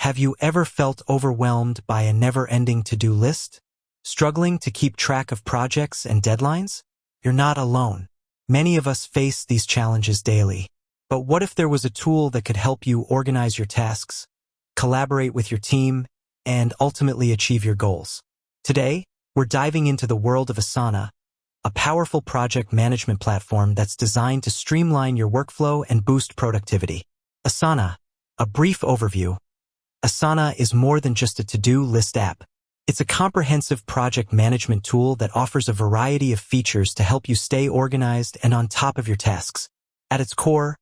Have you ever felt overwhelmed by a never-ending to-do list? Struggling to keep track of projects and deadlines? You're not alone. Many of us face these challenges daily. But what if there was a tool that could help you organize your tasks, collaborate with your team, and ultimately achieve your goals? Today, we're diving into the world of Asana, a powerful project management platform that's designed to streamline your workflow and boost productivity. Asana, a brief overview. Asana is more than just a to-do list app. It's a comprehensive project management tool that offers a variety of features to help you stay organized and on top of your tasks. At its core,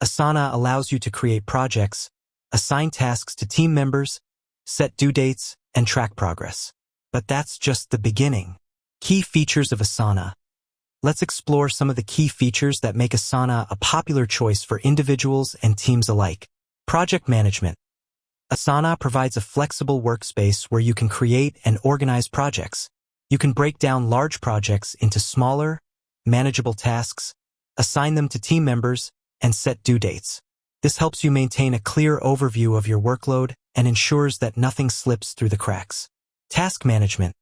Asana allows you to create projects, assign tasks to team members, set due dates, and track progress. But that's just the beginning. Key features of Asana. Let's explore some of the key features that make Asana a popular choice for individuals and teams alike. Project management. Asana provides a flexible workspace where you can create and organize projects. You can break down large projects into smaller, manageable tasks, assign them to team members, and set due dates. This helps you maintain a clear overview of your workload and ensures that nothing slips through the cracks. Task management.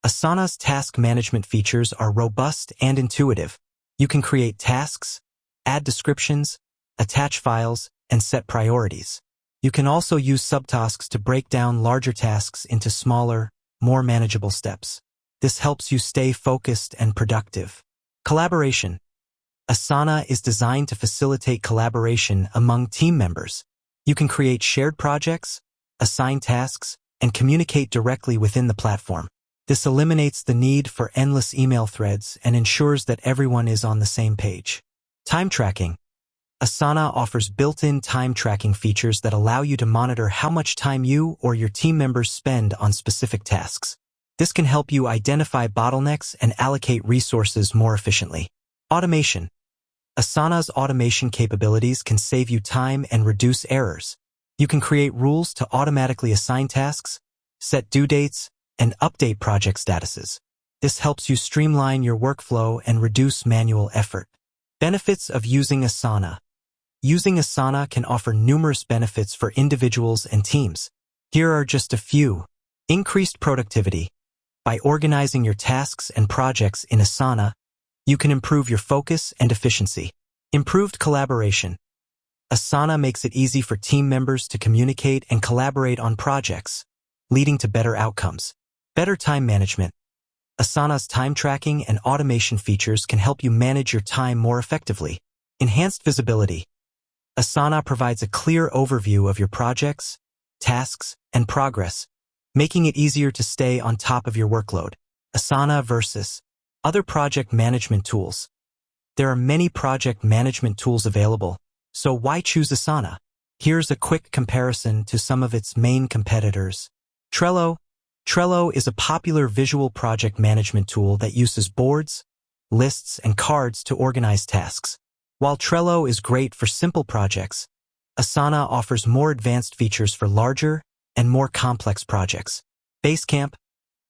Asana's task management features are robust and intuitive. You can create tasks, add descriptions, attach files, and set priorities. You can also use subtasks to break down larger tasks into smaller, more manageable steps. This helps you stay focused and productive. Collaboration. Asana is designed to facilitate collaboration among team members. You can create shared projects, assign tasks, and communicate directly within the platform. This eliminates the need for endless email threads and ensures that everyone is on the same page. Time tracking. Asana offers built-in time tracking features that allow you to monitor how much time you or your team members spend on specific tasks. This can help you identify bottlenecks and allocate resources more efficiently. Automation. Asana's automation capabilities can save you time and reduce errors. You can create rules to automatically assign tasks, set due dates, and update project statuses. This helps you streamline your workflow and reduce manual effort. Benefits of using Asana. Using Asana can offer numerous benefits for individuals and teams. Here are just a few. Increased productivity. By organizing your tasks and projects in Asana, you can improve your focus and efficiency. Improved collaboration. Asana makes it easy for team members to communicate and collaborate on projects, leading to better outcomes. Better time management. Asana's time tracking and automation features can help you manage your time more effectively. Enhanced visibility. Asana provides a clear overview of your projects, tasks, and progress, making it easier to stay on top of your workload. Asana versus other project management tools. There are many project management tools available, so why choose Asana? Here's a quick comparison to some of its main competitors. Trello. Trello is a popular visual project management tool that uses boards, lists, and cards to organize tasks. While Trello is great for simple projects, Asana offers more advanced features for larger and more complex projects. Basecamp.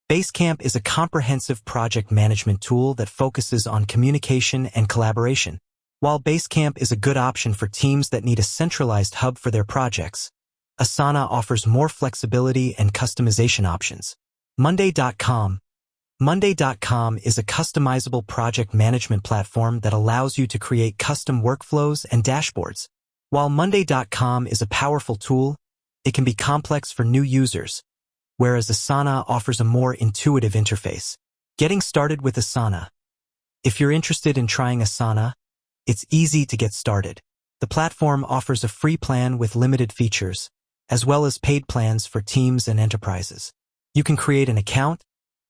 Basecamp is a comprehensive project management tool that focuses on communication and collaboration. While Basecamp is a good option for teams that need a centralized hub for their projects, Asana offers more flexibility and customization options. Monday.com. Monday.com is a customizable project management platform that allows you to create custom workflows and dashboards. While Monday.com is a powerful tool, it can be complex for new users, whereas Asana offers a more intuitive interface. Getting started with Asana. If you're interested in trying Asana, it's easy to get started. The platform offers a free plan with limited features, as well as paid plans for teams and enterprises. You can create an account,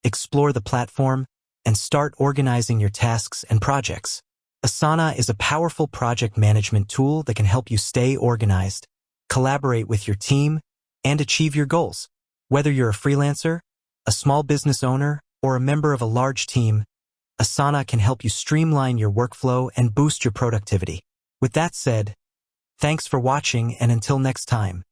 explore the platform, and start organizing your tasks and projects. Asana is a powerful project management tool that can help you stay organized, collaborate with your team, and achieve your goals. Whether you're a freelancer, a small business owner, or a member of a large team, Asana can help you streamline your workflow and boost your productivity. With that said, thanks for watching, and until next time.